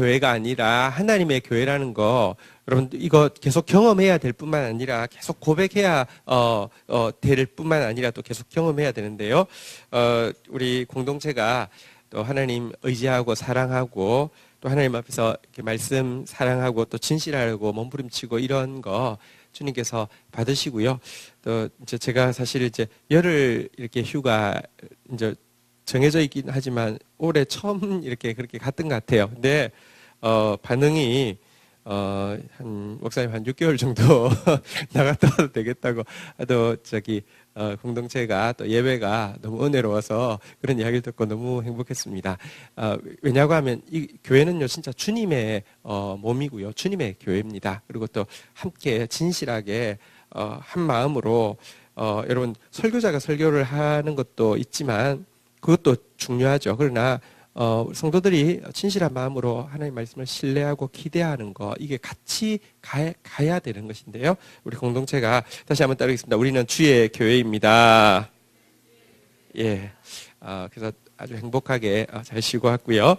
교회가 아니라 하나님의 교회라는 거, 여러분 이거 계속 경험해야 될 뿐만 아니라 계속 고백해야 될 뿐만 아니라 또 계속 경험해야 되는데요. 우리 공동체가 또 하나님 의지하고 사랑하고 또 하나님 앞에서 이렇게 말씀 사랑하고 또 진실하고 몸부림치고 이런 거 주님께서 받으시고요. 또 이제 제가 사실 이제 열흘 이렇게 휴가 이제 정해져 있긴 하지만 올해 처음 이렇게 그렇게 갔던 것 같아요. 근데 반응이 목사님 한 6개월 정도 나갔다 와도 되겠다고 또 공동체가 또 예배가 너무 은혜로워서 그런 이야기를 듣고 너무 행복했습니다. 왜냐고 하면 이 교회는요 진짜 주님의 몸이고요, 주님의 교회입니다. 그리고 또 함께 진실하게 한 마음으로 여러분 설교자가 설교를 하는 것도 있지만 그것도 중요하죠. 그러나 성도들이 진실한 마음으로 하나님의 말씀을 신뢰하고 기대하는 거, 이게 같이 가야 되는 것인데요. 우리 공동체가 다시 한번 따르겠습니다. 우리는 주의 교회입니다. 예. 그래서 아주 행복하게 잘 쉬고 왔고요.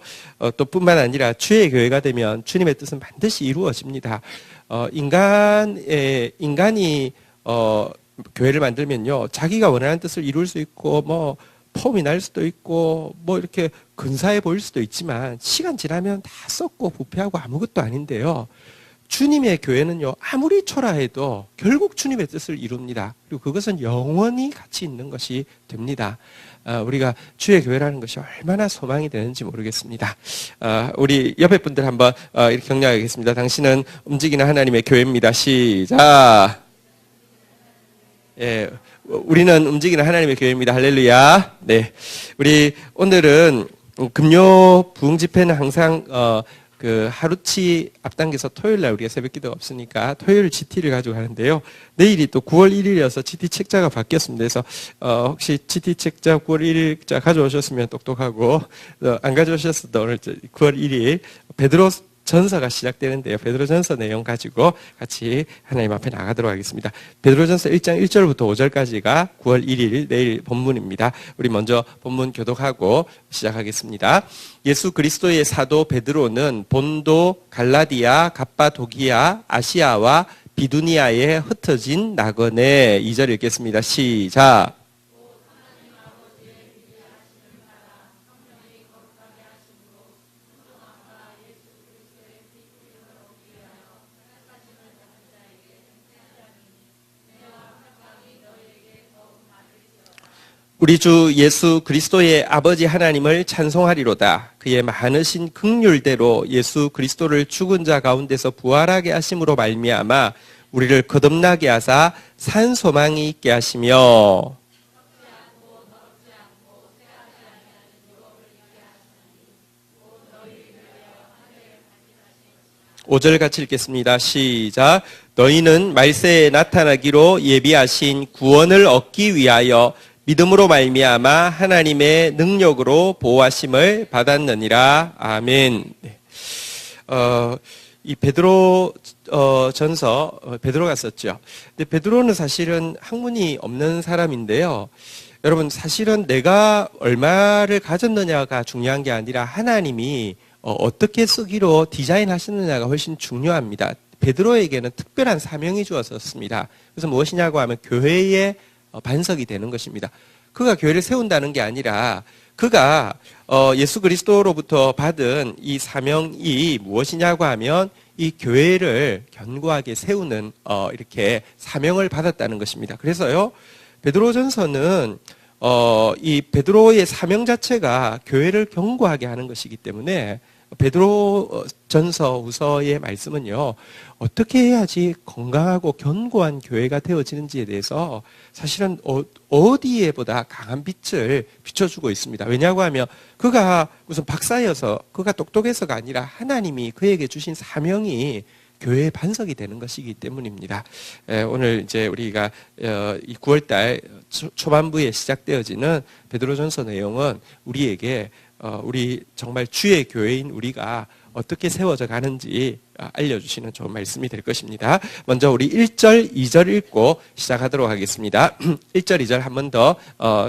또 뿐만 아니라 주의 교회가 되면 주님의 뜻은 반드시 이루어집니다. 인간이 교회를 만들면요, 자기가 원하는 뜻을 이룰 수 있고 폼이 날 수도 있고 이렇게 근사해 보일 수도 있지만 시간 지나면 다 썩고 부패하고 아무것도 아닌데요. 주님의 교회는요 아무리 초라해도 결국 주님의 뜻을 이룹니다. 그리고 그것은 영원히 가치 있는 것이 됩니다. 우리가 주의 교회라는 것이 얼마나 소망이 되는지 모르겠습니다. 우리 옆에 분들 한번 이렇게 격려하겠습니다. 당신은 움직이는 하나님의 교회입니다. 시작. 예, 우리는 움직이는 하나님의 교회입니다. 할렐루야. 네, 우리 오늘은 금요 부흥 집회는 항상 하루치 앞당겨서 토요일 날 우리가 새벽 기도가 없으니까 토요일 GT를 가지고 가는데요. 내일이 또 9월 1일이어서 GT 책자가 바뀌었습니다. 그래서 혹시 GT 책자 9월 1일자 가져오셨으면 똑똑하고 안 가져오셨어도 오늘 9월 1일 베드로 전서가 시작되는데요. 베드로전서 내용 가지고 같이 하나님 앞에 나가도록 하겠습니다. 베드로전서 1장 1절부터 5절까지가 9월 1일 내일 본문입니다. 우리 먼저 본문 교독하고 시작하겠습니다. 예수 그리스도의 사도 베드로는 본도, 갈라디아, 갑바도기아, 아시아와 비두니아에 흩어진 나그네. 2절 읽겠습니다. 시작. 우리 주 예수 그리스도의 아버지 하나님을 찬송하리로다. 그의 많으신 긍휼대로 예수 그리스도를 죽은 자 가운데서 부활하게 하심으로 말미암아 우리를 거듭나게 하사 산 소망이 있게 하시며 5절 같이 읽겠습니다. 시작. 너희는 말세에 나타나기로 예비하신 구원을 얻기 위하여 믿음으로 말미암아 하나님의 능력으로 보호하심을 받았느니라. 아멘. 네. 이 베드로 전서 베드로가 썼죠. 근데 베드로는 사실은 학문이 없는 사람인데요. 여러분 사실은 내가 얼마를 가졌느냐가 중요한 게 아니라 하나님이 어떻게 쓰기로 디자인하셨느냐가 훨씬 중요합니다. 베드로에게는 특별한 사명이 주어졌습니다. 그래서 무엇이냐고 하면 교회의 반석이 되는 것입니다. 그가 교회를 세운다는 게 아니라 그가 예수 그리스도로부터 받은 이 사명이 무엇이냐고 하면 이 교회를 견고하게 세우는 이렇게 사명을 받았다는 것입니다. 그래서요 베드로전서는 이 베드로의 사명 자체가 교회를 견고하게 하는 것이기 때문에 베드로전서 후서의 말씀은요 어떻게 해야지 건강하고 견고한 교회가 되어지는지에 대해서 사실은 어디에보다 강한 빛을 비춰주고 있습니다. 왜냐고 하면 그가 무슨 박사여서 그가 똑똑해서가 아니라 하나님이 그에게 주신 사명이 교회의 반석이 되는 것이기 때문입니다. 오늘 이제 우리가 이 9월달 초반부에 시작되어지는 베드로전서 내용은 우리에게 우리 정말 주의 교회인 우리가 어떻게 세워져 가는지 알려주시는 좋은 말씀이 될 것입니다. 먼저 우리 1절, 2절 읽고 시작하도록 하겠습니다. 1절, 2절 한 번 더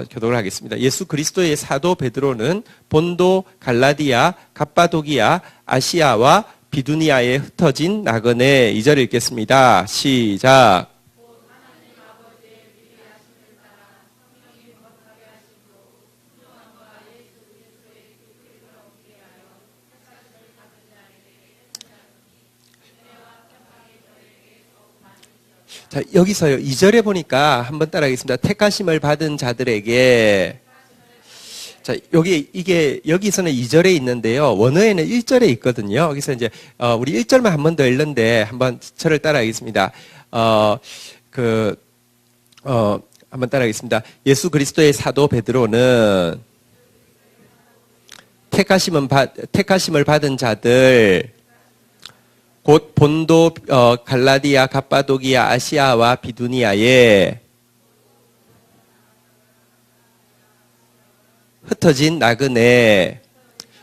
교독을 하겠습니다. 예수 그리스도의 사도 베드로는 본도, 갈라디아, 갑바도기아, 아시아와 비두니아에 흩어진 나그네 2절 읽겠습니다. 시작. 자, 여기서요, 2절에 보니까 한번 따라하겠습니다. 택하심을 받은 자들에게. 자, 여기서는 2절에 있는데요. 원어에는 1절에 있거든요. 여기서 이제, 우리 1절만 한 번 더 읽는데, 한번 저를 따라하겠습니다. 한번 따라하겠습니다. 예수 그리스도의 사도 베드로는 택하심을 받은 자들, 곧 본도, 갈라디아, 갑바도기아, 아시아와 비두니아에 흩어진 나그네.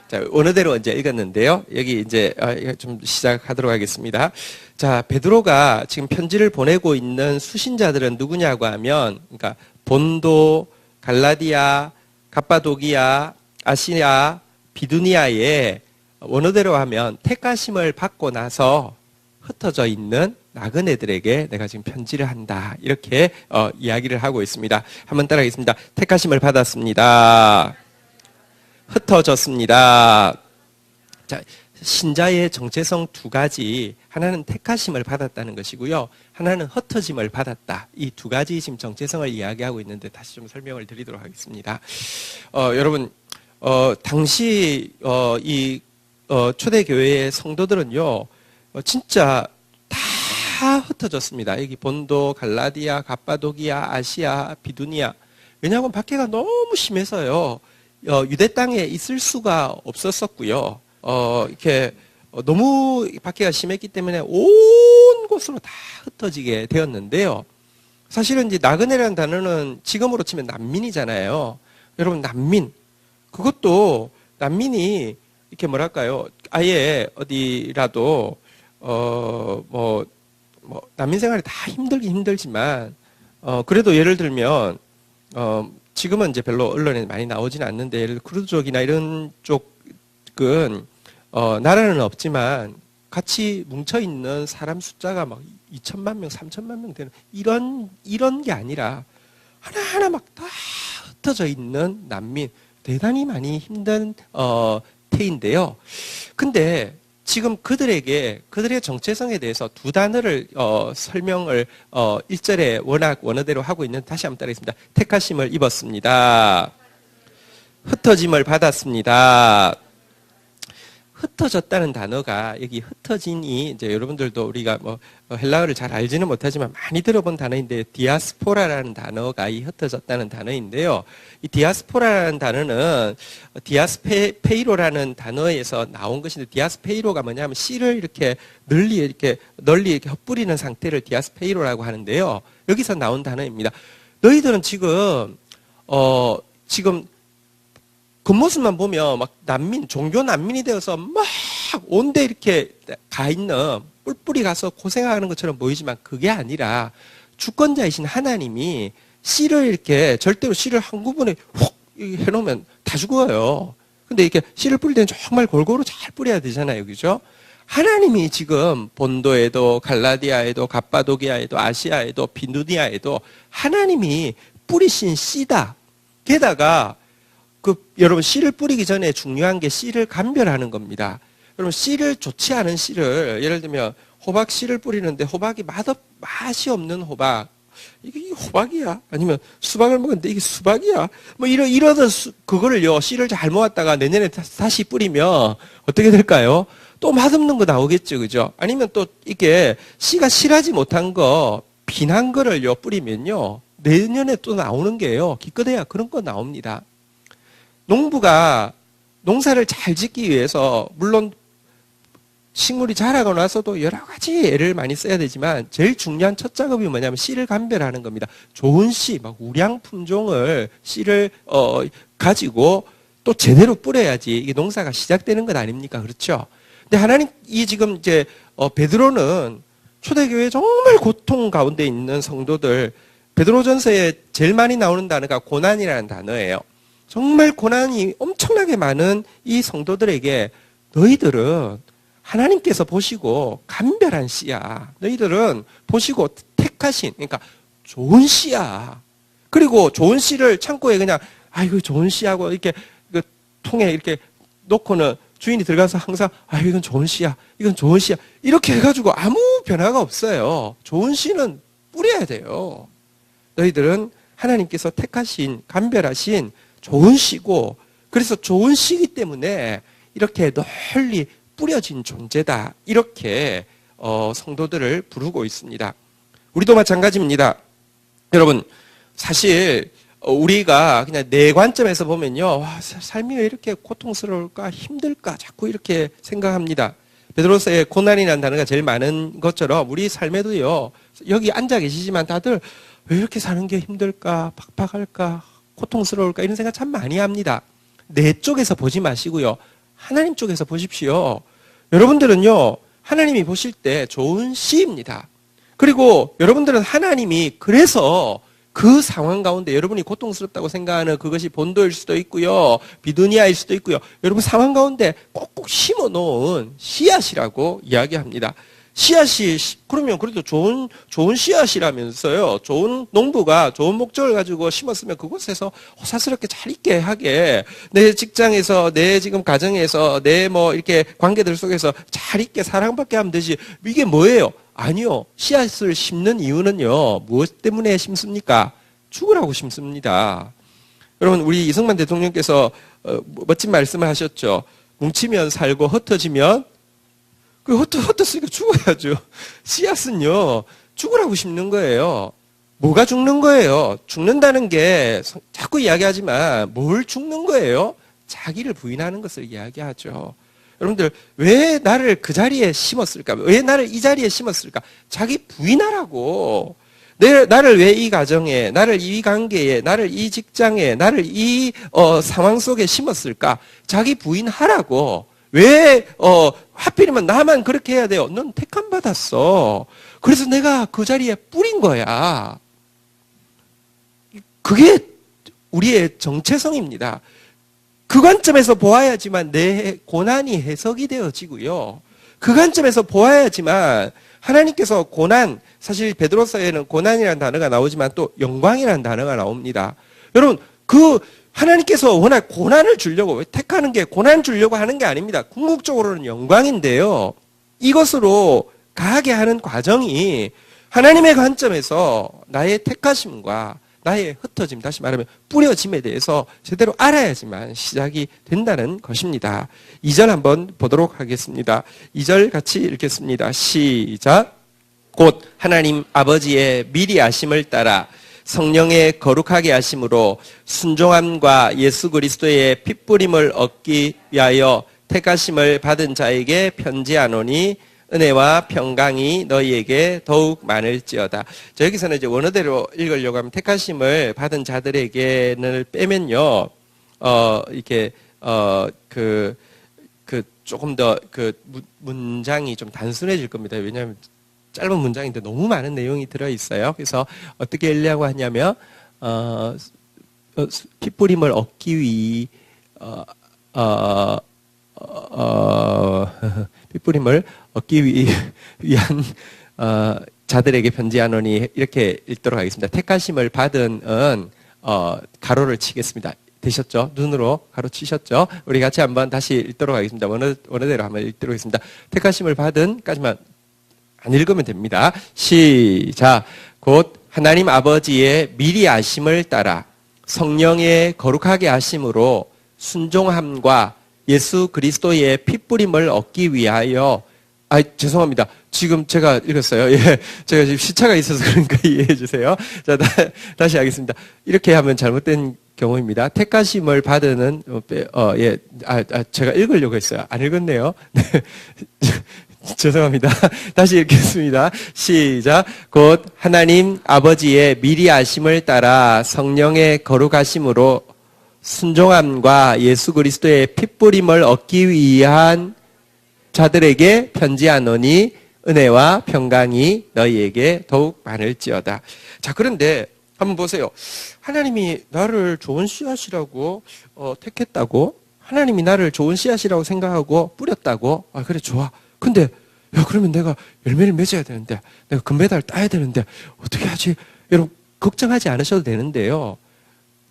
자, 원어대로 이제 읽었는데요. 여기 이제 좀 시작하도록 하겠습니다. 자, 베드로가 지금 편지를 보내고 있는 수신자들은 누구냐고 하면, 그러니까 본도, 갈라디아, 갑바도기아, 아시아, 비두니아에 원어대로 하면 택하심을 받고 나서 흩어져 있는 나그네들에게 내가 지금 편지를 한다. 이렇게 이야기를 하고 있습니다. 한번 따라하겠습니다. 택하심을 받았습니다. 흩어졌습니다. 자, 신자의 정체성 두 가지. 하나는 택하심을 받았다는 것이고요. 하나는 흩어짐을 받았다. 이 두 가지 지금 정체성을 이야기하고 있는데 다시 좀 설명을 드리도록 하겠습니다. 여러분, 당시 초대교회의 성도들은요, 진짜 다 흩어졌습니다. 여기 본도, 갈라디아, 갑바도기아, 아시아, 비두니아. 왜냐하면 박해가 너무 심해서요, 유대 땅에 있을 수가 없었었고요. 이렇게 너무 박해가 심했기 때문에 온 곳으로 다 흩어지게 되었는데요. 사실은 이제 나그네라는 단어는 지금으로 치면 난민이잖아요. 여러분, 난민. 그것도 난민이 이렇게 뭐랄까요? 아예 어디라도 난민 생활이 다 힘들지만 그래도 예를 들면 지금은 이제 별로 언론에 많이 나오지는 않는데 예를 들어 크루즈족이나 이런 쪽은 나라는 없지만 같이 뭉쳐 있는 사람 숫자가 막 2천만 명, 3천만 명 되는 이런 게 아니라 하나하나 막 다 흩어져 있는 난민, 대단히 많이 힘든 태인데요. 근데 지금 그들의 정체성에 대해서 두 단어를 설명을 1절에 원어대로 하고 있는, 다시 한번 따라하겠습니다. 택하심을 입었습니다. 흩어짐을 받았습니다. 흩어졌다는 단어가, 여기 흩어진이 이제 여러분들도 우리가 헬라어를 잘 알지는 못하지만 많이 들어본 단어인데, 디아스포라라는 단어가 이 흩어졌다는 단어인데요. 이 디아스포라라는 단어는 디아스페이로라는 단어에서 나온 것인데, 디아스페이로가 뭐냐면 씨를 이렇게 널리 이렇게 흩뿌리는 상태를 디아스페이로라고 하는데요. 여기서 나온 단어입니다. 너희들은 지금 겉모습만 보면 막 종교 난민이 되어서 막 온데 이렇게 가 있는, 뿔뿔이 가서 고생하는 것처럼 보이지만 그게 아니라 주권자이신 하나님이 씨를 이렇게, 절대로 씨를 한 구분에 훅 해놓으면 다 죽어요. 근데 이렇게 씨를 뿌릴 때는 정말 골고루 잘 뿌려야 되잖아요. 그죠? 하나님이 지금 본도에도, 갈라디아에도, 갑바도기아에도, 아시아에도, 비두니아에도 하나님이 뿌리신 씨다. 게다가 여러분, 씨를 뿌리기 전에 중요한 게 씨를 감별하는 겁니다. 여러분, 씨를 좋지 않은 씨를, 예를 들면 호박 씨를 뿌리는데 호박이 맛이 없는 호박, 이게 호박이야? 아니면 수박을 먹었는데 이게 수박이야? 이러던 그거를요, 씨를 잘 모았다가 내년에 다시 뿌리면 어떻게 될까요? 또 맛없는 거 나오겠죠, 그죠? 아니면 또 이게 씨가 실하지 못한 거, 빈한 거를요 뿌리면요, 내년에 또 나오는 게요, 기껏해야 그런 거 나옵니다. 농부가 농사를 잘 짓기 위해서 물론 식물이 자라고 나서도 여러 가지 애를 많이 써야 되지만 제일 중요한 첫 작업이 뭐냐면 씨를 감별하는 겁니다. 좋은 씨, 막 우량 품종을 씨를 가지고 또 제대로 뿌려야지 이게 농사가 시작되는 것 아닙니까? 그렇죠? 근데 하나님이 지금 이제 베드로는 초대교회 정말 고통 가운데 있는 성도들, 베드로전서에 제일 많이 나오는 단어가 고난이라는 단어예요. 정말 고난이 엄청나게 많은 이 성도들에게 너희들은 하나님께서 보시고 간별한 씨야. 너희들은 보시고 택하신, 그러니까 좋은 씨야. 그리고 좋은 씨를 창고에 그냥 아이고 좋은 씨하고 이렇게 그 통에 이렇게 놓고는 주인이 들어가서 항상 아이고 이건 좋은 씨야. 이건 좋은 씨야. 이렇게 해가지고 아무 변화가 없어요. 좋은 씨는 뿌려야 돼요. 너희들은 하나님께서 택하신 간별하신 좋은 씨고 그래서 좋은 씨이기 때문에 이렇게 널리 뿌려진 존재다. 이렇게 성도들을 부르고 있습니다. 우리도 마찬가지입니다. 여러분 사실 우리가 그냥 내 관점에서 보면요. 와, 삶이 왜 이렇게 고통스러울까 힘들까 자꾸 이렇게 생각합니다. 베드로서의 고난이라는 단어가 제일 많은 것처럼 우리 삶에도요. 여기 앉아 계시지만 다들 왜 이렇게 사는 게 힘들까 팍팍할까 고통스러울까 이런 생각 참 많이 합니다. 내 쪽에서 보지 마시고요. 하나님 쪽에서 보십시오. 여러분들은요. 하나님이 보실 때 좋은 씨입니다. 그리고 여러분들은 하나님이 그래서 그 상황 가운데 여러분이 고통스럽다고 생각하는 그것이 본도일 수도 있고요. 비두니아일 수도 있고요. 여러분 상황 가운데 꼭꼭 심어 놓은 씨앗이라고 이야기합니다. 씨앗이 그러면 그래도 좋은 씨앗이라면서요. 좋은 농부가 좋은 목적을 가지고 심었으면 그곳에서 호사스럽게 잘 있게 하게 내 직장에서 내 지금 가정에서 내 뭐 이렇게 관계들 속에서 잘 있게 사랑받게 하면 되지. 이게 뭐예요? 아니요. 씨앗을 심는 이유는요. 무엇 때문에 심습니까? 죽으라고 심습니다. 여러분 우리 이승만 대통령께서 멋진 말씀을 하셨죠. 뭉치면 살고 흩어지면 흩었으니까 죽어야죠. 씨앗은요, 죽으라고 심는 거예요. 뭐가 죽는 거예요? 죽는다는 게 자꾸 이야기하지만 뭘 죽는 거예요? 자기를 부인하는 것을 이야기하죠. 여러분들, 왜 나를 그 자리에 심었을까? 왜 나를 이 자리에 심었을까? 자기 부인하라고. 나를 왜 이 가정에, 나를 이 관계에, 나를 이 직장에, 나를 이 상황 속에 심었을까? 자기 부인하라고. 왜 하필이면 나만 그렇게 해야 돼요? 넌 택함 받았어. 그래서 내가 그 자리에 뿌린 거야. 그게 우리의 정체성입니다. 그 관점에서 보아야지만 내 고난이 해석이 되어지고요. 그 관점에서 보아야지만 하나님께서 고난, 사실 베드로서에는 고난이라는 단어가 나오지만 또 영광이라는 단어가 나옵니다. 여러분 하나님께서 워낙 고난을 주려고 택하는 게 고난 주려고 하는 게 아닙니다. 궁극적으로는 영광인데요. 이것으로 가게 하는 과정이 하나님의 관점에서 나의 택하심과 나의 흩어짐, 다시 말하면 뿌려짐에 대해서 제대로 알아야지만 시작이 된다는 것입니다. 2절 한번 보도록 하겠습니다. 2절 같이 읽겠습니다. 시작. 곧 하나님 아버지의 미리 아심을 따라 성령의 거룩하게 하심으로 순종함과 예수 그리스도의 핏부림을 얻기 위하여 택하심을 받은 자에게 편지하노니 은혜와 평강이 너희에게 더욱 많을지어다. 저 여기서는 이제 원어대로 읽으려고 하면 택하심을 받은 자들에게는 빼면요, 이렇게 조금 더 문장이 좀 단순해질 겁니다. 왜냐하면 짧은 문장인데 너무 많은 내용이 들어있어요. 그래서 어떻게 읽으려고 하냐면, 핏부림을 얻기 핏부림을 얻기 위한, 자들에게 편지하노니, 이렇게 읽도록 하겠습니다. 택하심을 받은, 가로를 치겠습니다. 되셨죠? 눈으로 가로치셨죠? 우리 같이 한번 다시 읽도록 하겠습니다. 원어대로 한번 읽도록 하겠습니다. 택하심을 받은까지만 안 읽으면 됩니다. 시작. 곧 하나님 아버지의 미리 아심을 따라 성령의 거룩하게 하심으로 순종함과 예수 그리스도의 핏부림을 얻기 위하여, 죄송합니다. 지금 제가 읽었어요. 예, 제가 지금 시차가 있어서 그러니까 이해해 주세요. 자, 다시 하겠습니다. 이렇게 하면 잘못된 경우입니다. 택하심을 받는, 제가 읽으려고 했어요. 안 읽었네요. 네. 죄송합니다. 다시 읽겠습니다. 시작. 곧 하나님 아버지의 미리 아심을 따라 성령의 거룩하심으로 순종함과 예수 그리스도의 핏부림을 얻기 위한, 자들에게 편지하노니 은혜와 평강이 너희에게 더욱 많을지어다. 자, 그런데 한번 보세요. 하나님이 나를 좋은 씨앗이라고 택했다고, 하나님이 나를 좋은 씨앗이라고 생각하고 뿌렸다고. 아, 그래, 좋아. 근데 야, 그러면 내가 열매를 맺어야 되는데, 내가 금메달 따야 되는데 어떻게 하지? 여러분, 걱정하지 않으셔도 되는데요.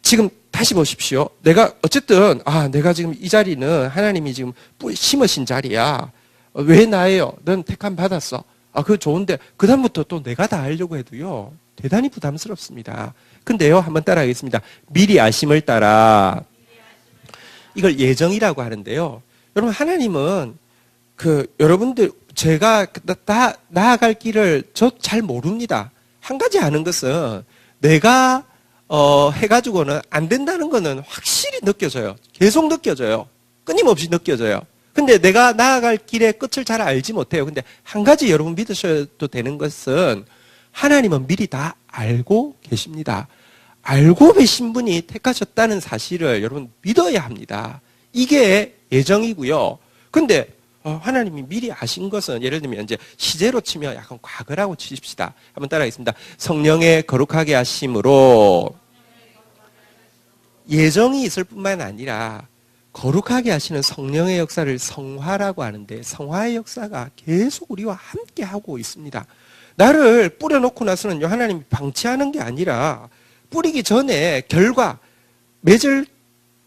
지금 다시 보십시오. 내가 어쨌든 내가 지금 이 자리는 하나님이 지금 심으신 자리야. 왜 나예요? 넌 택함 받았어. 그거 좋은데 그 다음부터 또 내가 다 하려고 해도요, 대단히 부담스럽습니다. 근데요, 한번 따라하겠습니다. 미리 아심을 따라. 이걸 예정이라고 하는데요. 여러분, 하나님은 여러분들, 제가 나아갈 길을 저 잘 모릅니다. 한 가지 아는 것은 내가 해가지고는 안 된다는 거는 확실히 느껴져요. 계속 느껴져요. 끊임없이 느껴져요. 근데 내가 나아갈 길의 끝을 잘 알지 못해요. 근데 한 가지 여러분 믿으셔도 되는 것은 하나님은 미리 다 알고 계십니다. 알고 계신 분이 택하셨다는 사실을 여러분 믿어야 합니다. 이게 예정이고요. 근데 하나님이 미리 아신 것은, 예를 들면 이제 시제로 치면 약간 과거라고 치십시다. 한번 따라하겠습니다. 성령의 거룩하게 하심으로 예정이 있을 뿐만 아니라 거룩하게 하시는 성령의 역사를 성화라고 하는데, 성화의 역사가 계속 우리와 함께 하고 있습니다. 나를 뿌려놓고 나서는 하나님이 방치하는 게 아니라 뿌리기 전에 결과, 맺을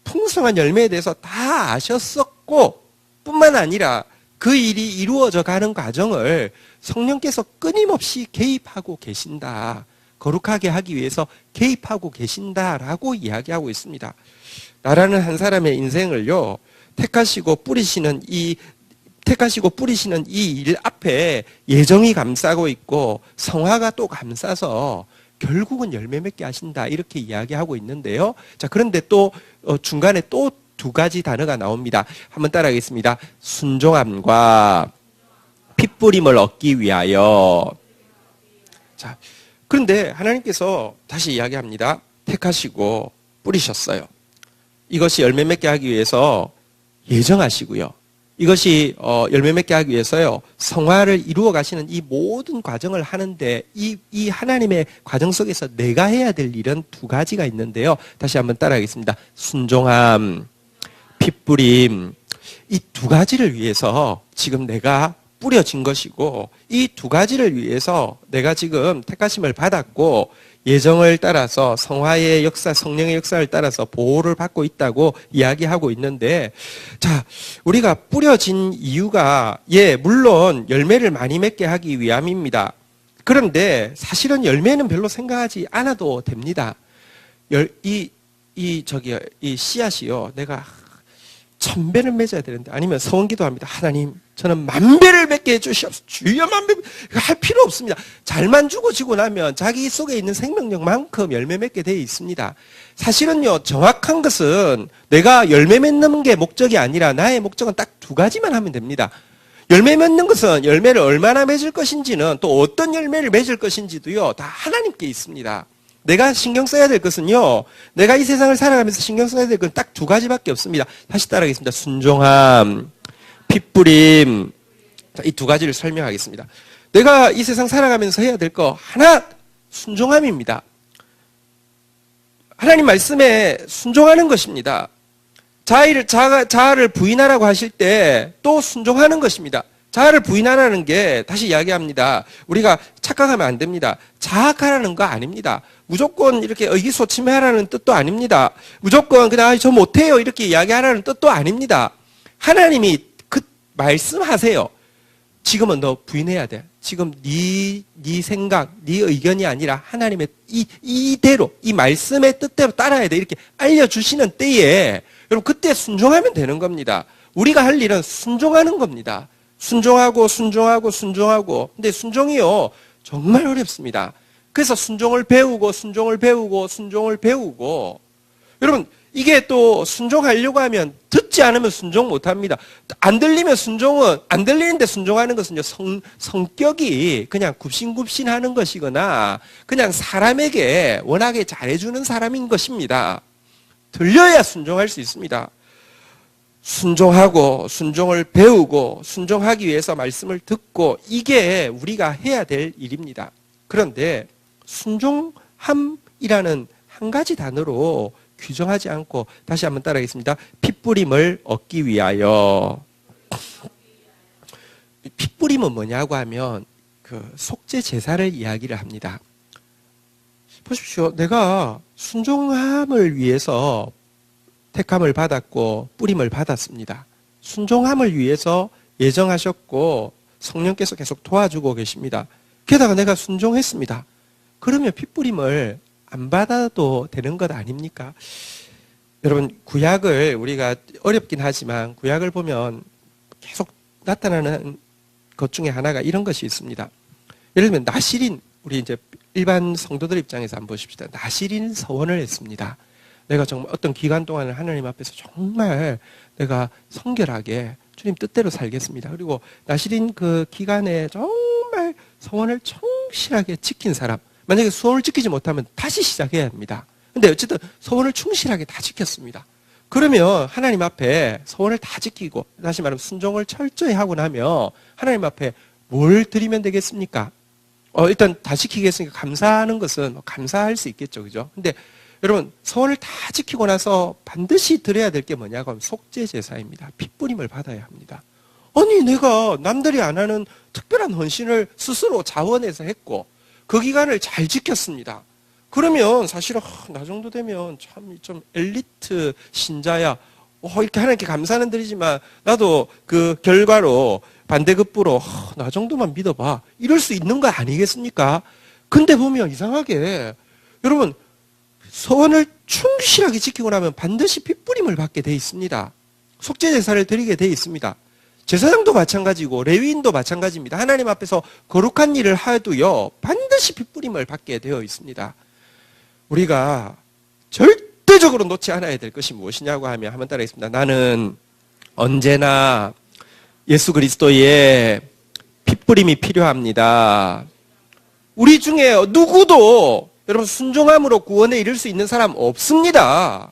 풍성한 열매에 대해서 다 아셨었고, 뿐만 아니라 그 일이 이루어져 가는 과정을 성령께서 끊임없이 개입하고 계신다. 거룩하게 하기 위해서 개입하고 계신다라고 이야기하고 있습니다. 나라는 한 사람의 인생을요, 택하시고 뿌리시는 이 일 앞에 예정이 감싸고 있고 성화가 또 감싸서 결국은 열매 맺게 하신다, 이렇게 이야기하고 있는데요. 자, 그런데 또 중간에 또 두 가지 단어가 나옵니다. 한번 따라하겠습니다. 순종함과 핏뿌림을 얻기 위하여. 자, 그런데 하나님께서 다시 이야기합니다. 택하시고 뿌리셨어요. 이것이 열매 맺게 하기 위해서 예정하시고요. 이것이 열매 맺게 하기 위해서요, 성화를 이루어 가시는 이 모든 과정을 하는데, 이 하나님의 과정 속에서 내가 해야 될 일은 두 가지가 있는데요. 다시 한번 따라하겠습니다. 순종함, 핏뿌림. 이 두 가지를 위해서 지금 내가 뿌려진 것이고, 이 두 가지를 위해서 내가 지금 택하심을 받았고, 예정을 따라서 성화의 역사, 성령의 역사를 따라서 보호를 받고 있다고 이야기하고 있는데, 자, 우리가 뿌려진 이유가, 물론 열매를 많이 맺게 하기 위함입니다. 그런데 사실은 열매는 별로 생각하지 않아도 됩니다. 이 씨앗이요, 내가 1000배를 맺어야 되는데, 아니면 서원기도 합니다. 하나님, 저는 10,000배를 맺게 해주시옵소서. 주여 10,000배 할 필요 없습니다. 잘만 주고 지고 나면 자기 속에 있는 생명력만큼 열매 맺게 되어 있습니다. 사실은요, 정확한 것은 내가 열매 맺는 게 목적이 아니라 나의 목적은 딱 두 가지만 하면 됩니다. 열매 맺는 것은 열매를 얼마나 맺을 것인지는, 또 어떤 열매를 맺을 것인지도요, 다 하나님께 있습니다. 내가 신경 써야 될 것은요, 내가 이 세상을 살아가면서 신경 써야 될 건 딱 두 가지밖에 없습니다. 다시 따라하겠습니다. 순종함, 핏뿌림. 이 두 가지를 설명하겠습니다. 내가 이 세상 살아가면서 해야 될 거 하나, 순종함입니다. 하나님 말씀에 순종하는 것입니다. 자아를 부인하라고 하실 때 또 순종하는 것입니다. 자아를 부인하라는 게, 다시 이야기합니다. 우리가 착각하면 안 됩니다. 자학하라는 거 아닙니다. 무조건 이렇게 의기소침해하라는 뜻도 아닙니다. 무조건 그냥 저 못해요 이렇게 이야기하라는 뜻도 아닙니다. 하나님이 말씀하세요. 지금은 너 부인해야 돼. 지금 네 생각, 네 의견이 아니라 하나님의 이대로, 이 말씀의 뜻대로 따라야 돼, 이렇게 알려주시는 때에 여러분, 그때 순종하면 되는 겁니다. 우리가 할 일은 순종하는 겁니다. 순종하고. 근데 순종이요, 정말 어렵습니다. 그래서 순종을 배우고. 여러분, 이게 또 순종하려고 하면 듣지 않으면 순종 못 합니다. 안 들리면 안 들리는데 순종하는 것은요, 성격이 그냥 굽신굽신하는 것이거나 그냥 사람에게 워낙에 잘해주는 사람인 것입니다. 들려야 순종할 수 있습니다. 순종하고 순종을 배우고 순종하기 위해서 말씀을 듣고 이게 우리가 해야 될 일입니다. 그런데 순종함이라는 한 가지 단어로 규정하지 않고 다시 한번 따라하겠습니다. 핏부림을 얻기 위하여. 핏부림은 뭐냐고 하면 그 속죄 제사를 이야기를 합니다. 보십시오. 내가 순종함을 위해서 택함을 받았고 뿌림을 받았습니다. 순종함을 위해서 예정하셨고 성령께서 계속 도와주고 계십니다. 게다가 내가 순종했습니다. 그러면 핏부림을 안 받아도 되는 것 아닙니까? 여러분, 구약을 우리가 어렵긴 하지만 구약을 보면 계속 나타나는 것 중에 하나가 이런 것이 있습니다. 예를 들면 나실인, 우리 이제 일반 성도들 입장에서 한번 보십시다. 나실인 서원을 했습니다. 내가 정말 어떤 기간 동안을 하나님 앞에서 정말 내가 성결하게 주님 뜻대로 살겠습니다. 그리고 나실인 그 기간에 정말 서원을 충실하게 지킨 사람, 만약에 서원을 지키지 못하면 다시 시작해야 합니다. 근데 어쨌든 서원을 충실하게 다 지켰습니다. 그러면 하나님 앞에 서원을 다 지키고 다시 말하면 순종을 철저히 하고 나면 하나님 앞에 뭘 드리면 되겠습니까? 일단 다 지키겠으니까 감사하는 것은 감사할 수 있겠죠. 그죠? 근데 여러분, 서원을 다 지키고 나서 반드시 드려야 될 게 뭐냐고 하면 속죄 제사입니다. 핏부림을 받아야 합니다. 아니, 내가 남들이 안 하는 특별한 헌신을 스스로 자원해서 했고 그 기간을 잘 지켰습니다. 그러면 사실은 나 정도 되면 참 좀 엘리트 신자야. 이렇게 하나님께 감사는 드리지만 나도 그 결과로 반대급부로 나 정도만 믿어봐. 이럴 수 있는 거 아니겠습니까? 근데 보면 이상하게 여러분 서원을 충실하게 지키고 나면 반드시 핏부림을 받게 돼 있습니다. 속죄 제사를 드리게 돼 있습니다. 제사장도 마찬가지고 레위인도 마찬가지입니다. 하나님 앞에서 거룩한 일을 하도요 반드시 핏부림을 받게 되어 있습니다. 우리가 절대적으로 놓지 않아야 될 것이 무엇이냐고 하면 한번 따라하겠습니다. 나는 언제나 예수 그리스도의 핏부림이 필요합니다. 우리 중에 누구도 여러분 순종함으로 구원에 이를 수 있는 사람 없습니다.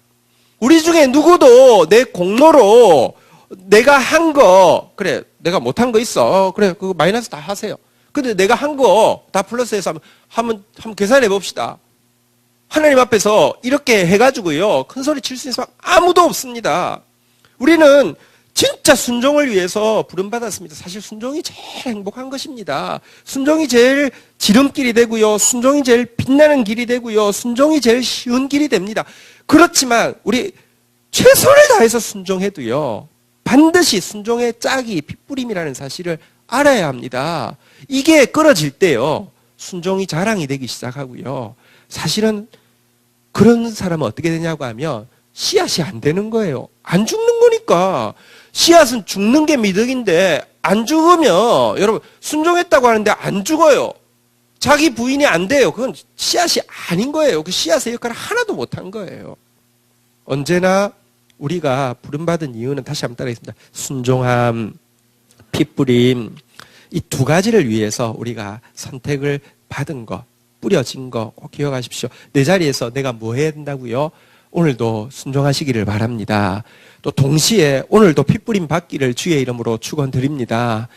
우리 중에 누구도 내 공로로 내가 한 거, 그래 내가 못한 거 있어. 그래 그거 마이너스 다 하세요. 근데 내가 한 거 다 플러스해서 한번 계산해 봅시다. 하나님 앞에서 이렇게 해가지고요 큰 소리 칠 수 있는 사람 아무도 없습니다. 우리는 진짜 순종을 위해서 부름받았습니다. 사실 순종이 제일 행복한 것입니다. 순종이 제일 지름길이 되고요. 순종이 제일 빛나는 길이 되고요. 순종이 제일 쉬운 길이 됩니다. 그렇지만 우리 최선을 다해서 순종해도요. 반드시 순종의 짝이 핏부림이라는 사실을 알아야 합니다. 이게 끊어질 때요. 순종이 자랑이 되기 시작하고요. 사실은 그런 사람은 어떻게 되냐고 하면 씨앗이 안 되는 거예요. 안 죽는 거니까. 씨앗은 죽는 게 미덕인데 안 죽으면 여러분 순종했다고 하는데 안 죽어요. 자기 부인이 안 돼요. 그건 씨앗이 아닌 거예요. 그 씨앗의 역할을 하나도 못한 거예요. 언제나 우리가 부름받은 이유는 다시 한번 따라하겠습니다. 순종함, 핏부림 이 두 가지를 위해서 우리가 선택을 받은 것, 뿌려진 거 꼭 기억하십시오. 내 자리에서 내가 뭐 해야 된다고요? 오늘도 순종하시기를 바랍니다. 또 동시에 오늘도 핏부림 받기를 주의 이름으로 축원드립니다.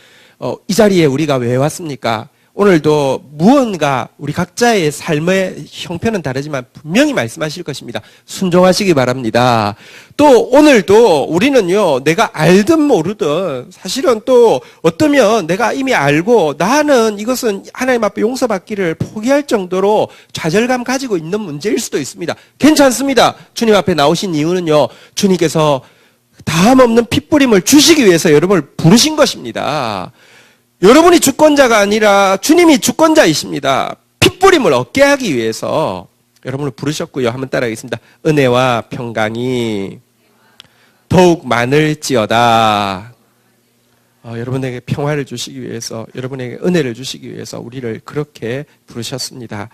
이 자리에 우리가 왜 왔습니까? 오늘도 무언가 우리 각자의 삶의 형편은 다르지만 분명히 말씀하실 것입니다. 순종하시기 바랍니다. 또 오늘도 우리는요, 내가 알든 모르든 사실은 또 어떠면 내가 이미 알고 나는 이것은 하나님 앞에 용서받기를 포기할 정도로 좌절감 가지고 있는 문제일 수도 있습니다. 괜찮습니다. 주님 앞에 나오신 이유는요, 주님께서 다함 없는 핏부림을 주시기 위해서 여러분을 부르신 것입니다. 여러분이 주권자가 아니라 주님이 주권자이십니다. 핏부림을 얻게 하기 위해서 여러분을 부르셨고요. 한번 따라하겠습니다. 은혜와 평강이 더욱 많을지어다. 여러분에게 평화를 주시기 위해서, 여러분에게 은혜를 주시기 위해서 우리를 그렇게 부르셨습니다.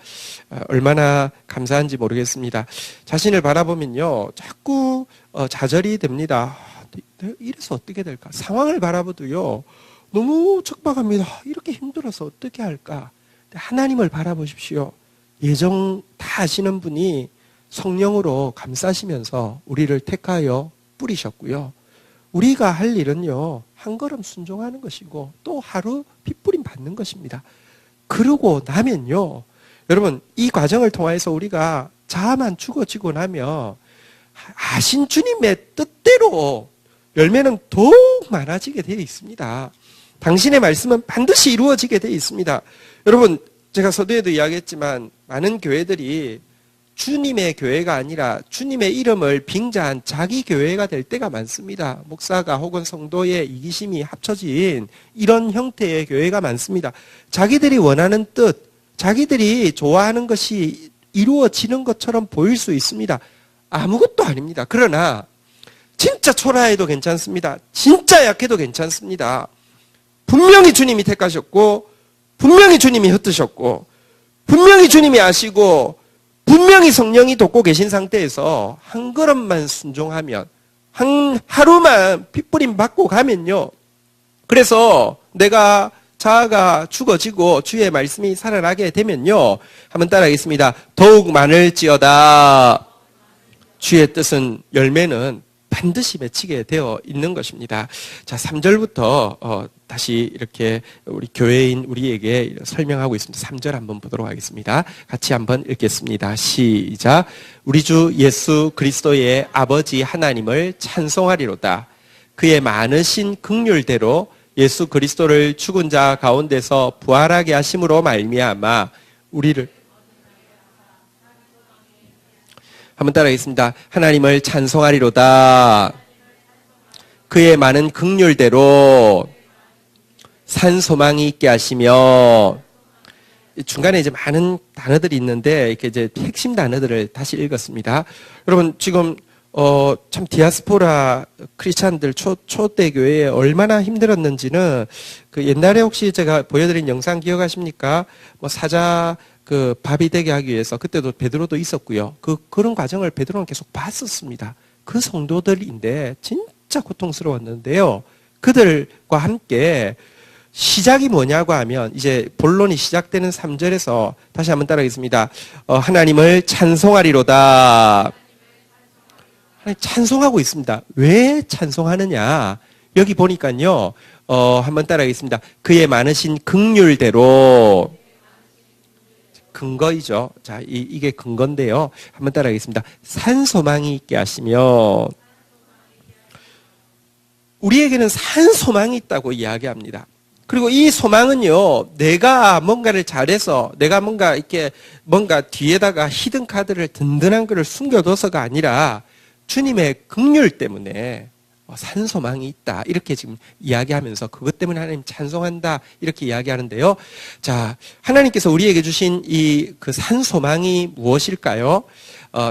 얼마나 감사한지 모르겠습니다. 자신을 바라보면요, 자꾸 좌절이 됩니다. 이래서 어떻게 될까? 상황을 바라보도요, 너무 척박합니다. 이렇게 힘들어서 어떻게 할까? 하나님을 바라보십시오. 예정 다 아시는 분이 성령으로 감싸시면서 우리를 택하여 뿌리셨고요. 우리가 할 일은요, 한 걸음 순종하는 것이고 또 하루 핏부림 받는 것입니다. 그러고 나면요, 여러분 이 과정을 통해서 우리가 자아만 죽어지고 나면 아신 주님의 뜻대로 열매는 더욱 많아지게 되어 있습니다. 당신의 말씀은 반드시 이루어지게 되어 있습니다. 여러분, 제가 서두에도 이야기했지만 많은 교회들이 주님의 교회가 아니라 주님의 이름을 빙자한 자기 교회가 될 때가 많습니다. 목사가 혹은 성도의 이기심이 합쳐진 이런 형태의 교회가 많습니다. 자기들이 원하는 뜻, 자기들이 좋아하는 것이 이루어지는 것처럼 보일 수 있습니다. 아무것도 아닙니다. 그러나 진짜 초라해도 괜찮습니다. 진짜 약해도 괜찮습니다. 분명히 주님이 택하셨고, 분명히 주님이 흩으셨고, 분명히 주님이 아시고, 분명히 성령이 돕고 계신 상태에서 한 걸음만 순종하면, 하루만 핏부림 받고 가면요, 그래서 내가 자아가 죽어지고 주의 말씀이 살아나게 되면요, 한번 따라하겠습니다. 더욱 많을지어다. 주의 뜻은, 열매는 반드시 맺히게 되어 있는 것입니다. 자, 3절부터 다시 이렇게 우리 교회인 우리에게 설명하고 있습니다. 3절 한번 보도록 하겠습니다. 같이 한번 읽겠습니다. 시작. 우리 주 예수 그리스도의 아버지 하나님을 찬송하리로다. 그의 많으신 긍휼대로 예수 그리스도를 죽은 자 가운데서 부활하게 하심으로 말미암아 우리를, 한번 따라하겠습니다. 하나님을 찬송하리로다. 그의 많은 긍휼대로 산 소망이 있게 하시며, 중간에 이제 많은 단어들이 있는데 이렇게 이제 핵심 단어들을 다시 읽었습니다. 여러분 지금 참 디아스포라 크리스찬들 초대 교회에 얼마나 힘들었는지는 그 옛날에 혹시 제가 보여드린 영상 기억하십니까? 뭐 사자 그 밥이 되게 하기 위해서 그때도 베드로도 있었고요. 그런 과정을 베드로는 계속 봤었습니다. 그 성도들인데 진짜 고통스러웠는데요. 그들과 함께 시작이 뭐냐고 하면 이제 본론이 시작되는 3절에서 다시 한번 따라하겠습니다. 하나님을 찬송하리로다. 하나님 찬송하고 있습니다. 왜 찬송하느냐? 여기 보니까요. 한번 따라하겠습니다. 그의 많으신 긍휼대로, 근거이죠. 자, 이게 근거인데요. 한번 따라하겠습니다. 산 소망이 있게 하시며, 우리에게는 산 소망이 있다고 이야기합니다. 그리고 이 소망은요, 내가 뭔가를 잘해서, 내가 뭔가 뒤에다가 히든 카드를 든든한 거를 숨겨둬서가 아니라 주님의 긍휼 때문에 산 소망이 있다. 이렇게 지금 이야기하면서 그것 때문에 하나님 찬송한다. 이렇게 이야기하는데요. 자, 하나님께서 우리에게 주신 이 그 산 소망이 무엇일까요?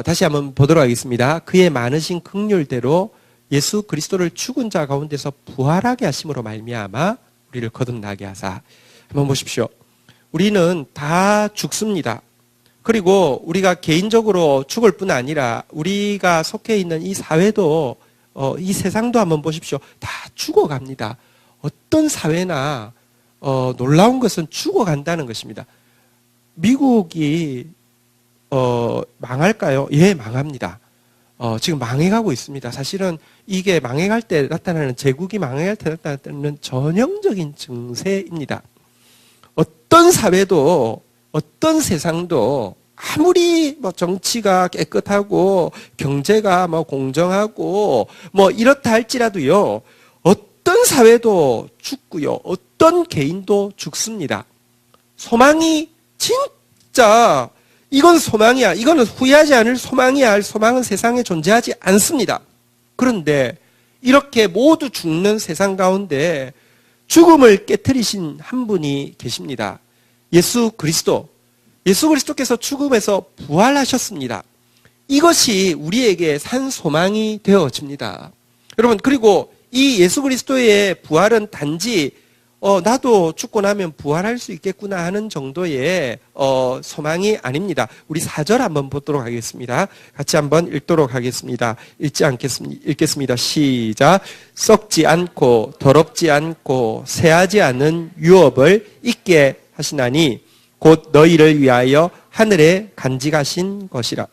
다시 한번 보도록 하겠습니다. 그의 많으신 긍휼대로 예수 그리스도를 죽은 자 가운데서 부활하게 하심으로 말미암아 우리를 거듭나게 하사. 한번 보십시오. 우리는 다 죽습니다. 그리고 우리가 개인적으로 죽을 뿐 아니라 우리가 속해 있는 이 사회도 이 세상도 한번 보십시오. 다 죽어갑니다. 어떤 사회나 놀라운 것은 죽어간다는 것입니다. 미국이 망할까요? 예, 망합니다. 지금 망해가고 있습니다. 사실은 이게 망해갈 때 나타나는, 제국이 망해갈 때 나타나는 전형적인 증세입니다. 어떤 사회도, 어떤 세상도 아무리 뭐 정치가 깨끗하고 경제가 뭐 공정하고 뭐 이렇다 할지라도요, 어떤 사회도 죽고요, 어떤 개인도 죽습니다. 소망이 진짜, 이건 소망이야, 이거는 후회하지 않을 소망이야 할 소망은 세상에 존재하지 않습니다. 그런데 이렇게 모두 죽는 세상 가운데 죽음을 깨트리신 한 분이 계십니다. 예수 그리스도. 예수 그리스도께서 죽음에서 부활하셨습니다. 이것이 우리에게 산 소망이 되어집니다. 여러분, 그리고 이 예수 그리스도의 부활은 단지 나도 죽고 나면 부활할 수 있겠구나 하는 정도의 소망이 아닙니다. 우리 4절 한번 보도록 하겠습니다. 같이 한번 읽도록 하겠습니다. 읽겠습니다. 시작. 썩지 않고 더럽지 않고 새하지 않은 유업을 있게 하시나니 곧 너희를 위하여 하늘에 간직하신 것이라.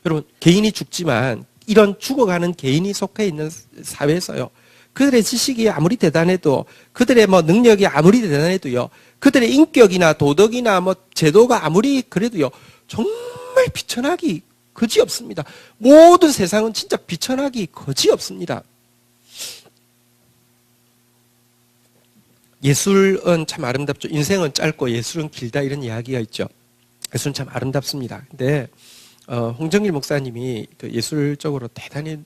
여러분, 개인이 죽지만 이런 죽어가는 개인이 속해 있는 사회에서요. 그들의 지식이 아무리 대단해도, 그들의 뭐 능력이 아무리 대단해도요, 그들의 인격이나 도덕이나 뭐 제도가 아무리 그래도요, 정말 비천하기 그지없습니다. 모든 세상은 진짜 비천하기 그지없습니다. 예술은 참 아름답죠. 인생은 짧고 예술은 길다, 이런 이야기가 있죠. 예술은 참 아름답습니다. 근데 홍정길 목사님이 그 예술적으로 대단히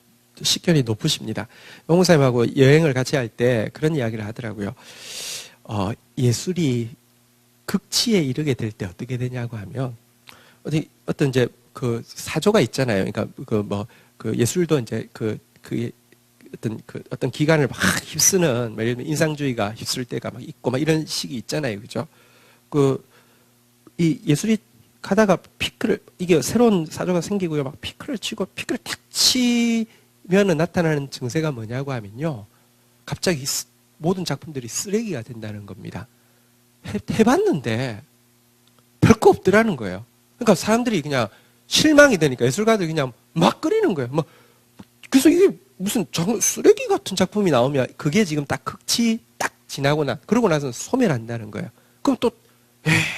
식견이 높으십니다. 홍 목사님하고 여행을 같이 할 때 그런 이야기를 하더라고요. 예술이 극치에 이르게 될 때 어떻게 되냐고 하면, 어떤 이제 그 사조가 있잖아요. 그러니까 그 예술도 이제 어떤 기간을 막 휩쓰는, 예를 들면 인상주의가 휩쓸 때가 막 있고 막 이런 시기 있잖아요. 그죠? 이 예술이 가다가 이게 새로운 사조가 생기고요. 막 피크를 치고, 피크를 탁 치면은 나타나는 증세가 뭐냐고 하면요. 갑자기 모든 작품들이 쓰레기가 된다는 겁니다. 해봤는데 별거 없더라는 거예요. 그러니까 사람들이 그냥 실망이 되니까 예술가들이 그냥 막 끓이는 거예요. 그래서 이게 무슨 쓰레기 같은 작품이 나오면 그게 지금 딱 극치 딱 지나고 그러고 나서는 소멸한다는 거예요. 그럼 또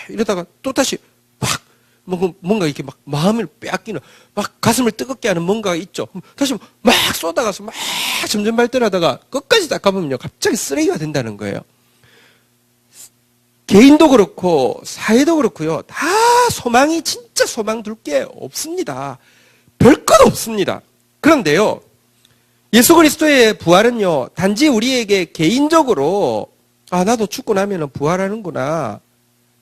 이러다가 또 다시 막 뭔가 이렇게 막 마음을 빼앗기는, 막 가슴을 뜨겁게 하는 뭔가가 있죠. 다시 막 쏟아가서 막 점점 발전하다가 끝까지 딱 가보면요, 갑자기 쓰레기가 된다는 거예요. 개인도 그렇고 사회도 그렇고요, 다 진짜 소망 둘 게 없습니다. 별것 없습니다. 그런데요, 예수 그리스도의 부활은요, 단지 우리에게 개인적으로 나도 죽고 나면 부활하는구나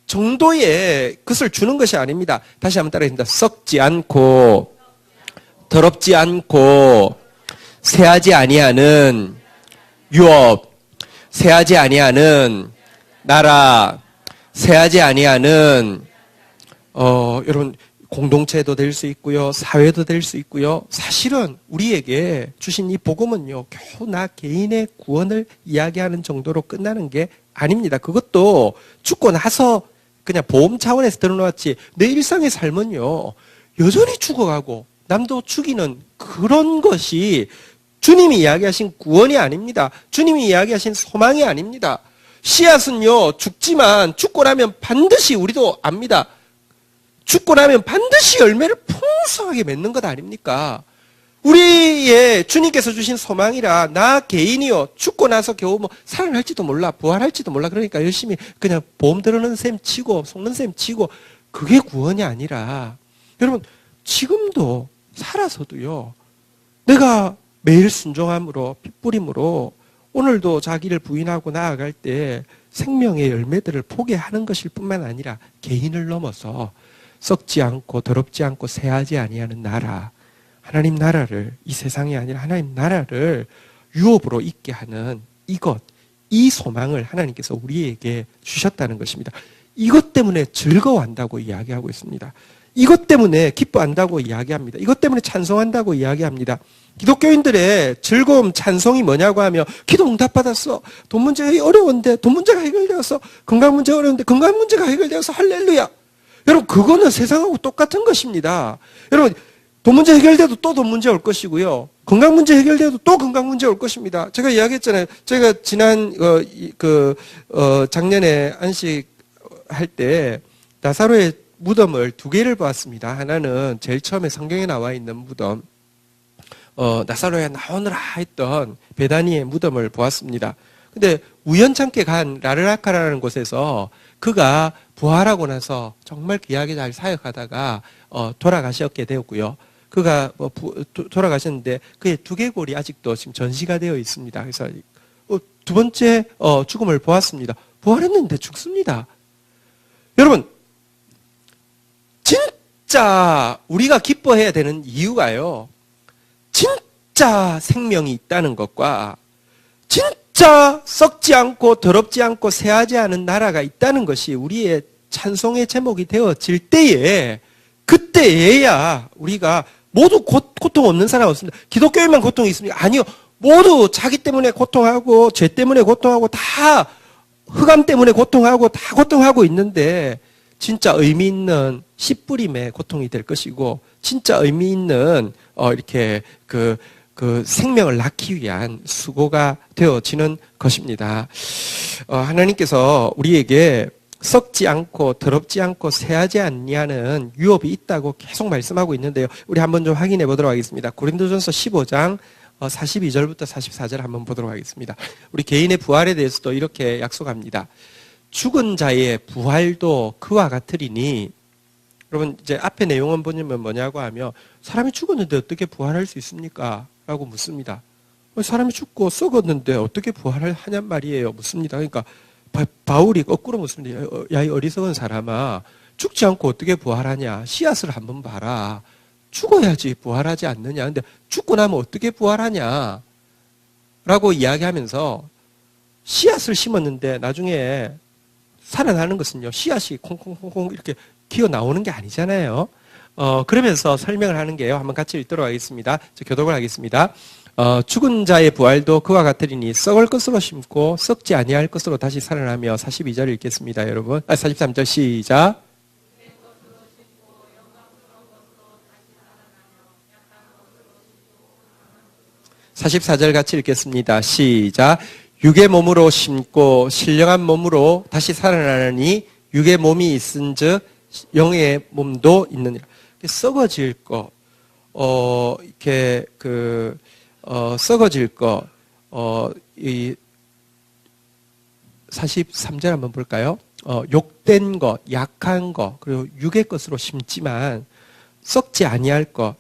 정도의 것을 주는 것이 아닙니다. 다시 한번 따라하겠습니다. 썩지 않고 더럽지 않고 새하지 아니하는 유업, 새하지 아니하는 나라, 새하지 아니하는 여러분, 공동체도 될 수 있고요, 사회도 될 수 있고요. 사실은 우리에게 주신 이 복음은요, 겨우 나 개인의 구원을 이야기하는 정도로 끝나는 게 아닙니다. 그것도 죽고 나서 그냥 보험 차원에서 드러났지, 내 일상의 삶은요, 여전히 죽어가고 남도 죽이는 그런 것이 주님이 이야기하신 구원이 아닙니다. 주님이 이야기하신 소망이 아닙니다. 씨앗은요, 죽지만 죽고 나면 반드시, 우리도 압니다, 죽고 나면 반드시 열매를 풍성하게 맺는 것 아닙니까? 우리의 주님께서 주신 소망이라, 나 개인이요, 죽고 나서 겨우 살아날지도 몰라, 부활할지도 몰라, 그러니까 열심히 그냥 보험 들어는 셈 치고 속는 셈 치고, 그게 구원이 아니라, 여러분, 지금도 살아서도요, 내가 매일 순종함으로, 핏부림으로 오늘도 자기를 부인하고 나아갈 때 생명의 열매들을 보게 하는 것일 뿐만 아니라, 개인을 넘어서 썩지 않고 더럽지 않고 새하지 아니하는 나라, 하나님 나라를, 이 세상이 아니라 하나님 나라를 유업으로 있게 하는 이 소망을 하나님께서 우리에게 주셨다는 것입니다. 이것 때문에 즐거워한다고 이야기하고 있습니다. 이것 때문에 기뻐한다고 이야기합니다. 이것 때문에 찬송한다고 이야기합니다. 기독교인들의 즐거움, 찬송이 뭐냐고 하면, 기도 응답받았어, 돈 문제가 어려운데 돈 문제가 해결되었어, 건강 문제가 어려운데 건강 문제가 해결되어서 할렐루야. 여러분, 그거는 세상하고 똑같은 것입니다. 여러분, 돈 문제 해결돼도 또 돈 문제 올 것이고요, 건강 문제 해결돼도 또 건강 문제 올 것입니다. 제가 이야기했잖아요. 제가 지난 작년에 안식할 때 나사로의 무덤을 2개를 보았습니다. 하나는 제일 처음에 성경에 나와 있는 무덤, 나사로에 나오느라 했던 베다니의 무덤을 보았습니다. 근데 우연찮게 간 라르라카라는 곳에서 그가 부활하고 나서 정말 귀하게 잘 사역하다가 돌아가셨게 되었고요. 그가 돌아가셨는데 그의 두개골이 아직도 지금 전시가 되어 있습니다. 그래서 2번째 죽음을 보았습니다. 부활했는데 죽습니다. 여러분, 진짜 우리가 기뻐해야 되는 이유가요, 진짜 생명이 있다는 것과 진짜 썩지 않고 더럽지 않고 새하지 않은 나라가 있다는 것이 우리의 찬송의 제목이 되어질 때에, 그때에야 우리가 모두 고통 없는 사람 없습니다. 기독교인만 고통이 있습니까? 아니요. 모두 자기 때문에 고통하고 죄 때문에 고통하고 다 흑암 때문에 고통하고 다 고통하고 있는데, 진짜 의미 있는 씨뿌림의 고통이 될 것이고, 진짜 의미 있는, 이렇게 그 생명을 낳기 위한 수고가 되어지는 것입니다. 하나님께서 우리에게 썩지 않고 더럽지 않고 새하지 아니하는 유업이 있다고 계속 말씀하고 있는데요. 우리 한번 좀 확인해 보도록 하겠습니다. 고린도전서 15장 42절부터 44절 한번 보도록 하겠습니다. 우리 개인의 부활에 대해서도 이렇게 약속합니다. 죽은 자의 부활도 그와 같으리니, 여러분 이제 앞에 내용은 보면 뭐냐고 하면, 사람이 죽었는데 어떻게 부활할 수 있습니까? 라고 묻습니다. 사람이 죽고 썩었는데 어떻게 부활을 하냔 말이에요. 묻습니다. 그러니까 바울이 거꾸로 묻습니다. 야, 이 어리석은 사람아, 죽지 않고 어떻게 부활하냐? 씨앗을 한번 봐라. 죽어야지 부활하지 않느냐? 근데 죽고 나면 어떻게 부활하냐? 라고 이야기하면서, 씨앗을 심었는데 나중에 살아나는 것은요, 씨앗이 콩콩콩콩 이렇게 기어 나오는 게 아니잖아요. 그러면서 설명을 하는 게요. 한번 같이 읽도록 하겠습니다. 교독을 하겠습니다. 죽은 자의 부활도 그와 같으리니 썩을 것으로 심고 썩지 아니할 것으로 다시 살아나며. 42절 읽겠습니다, 여러분. 43절 시작. 44절 같이 읽겠습니다. 시작. 육의 몸으로 심고 신령한 몸으로 다시 살아나니 육의 몸이 있은즉 영의 몸도 있느니라. 썩어질 거, 이렇게 썩어질 거, 이 43절 한번 볼까요? 욕된 거, 약한 거, 그리고 육의 것으로 심지만 썩지 아니할 것,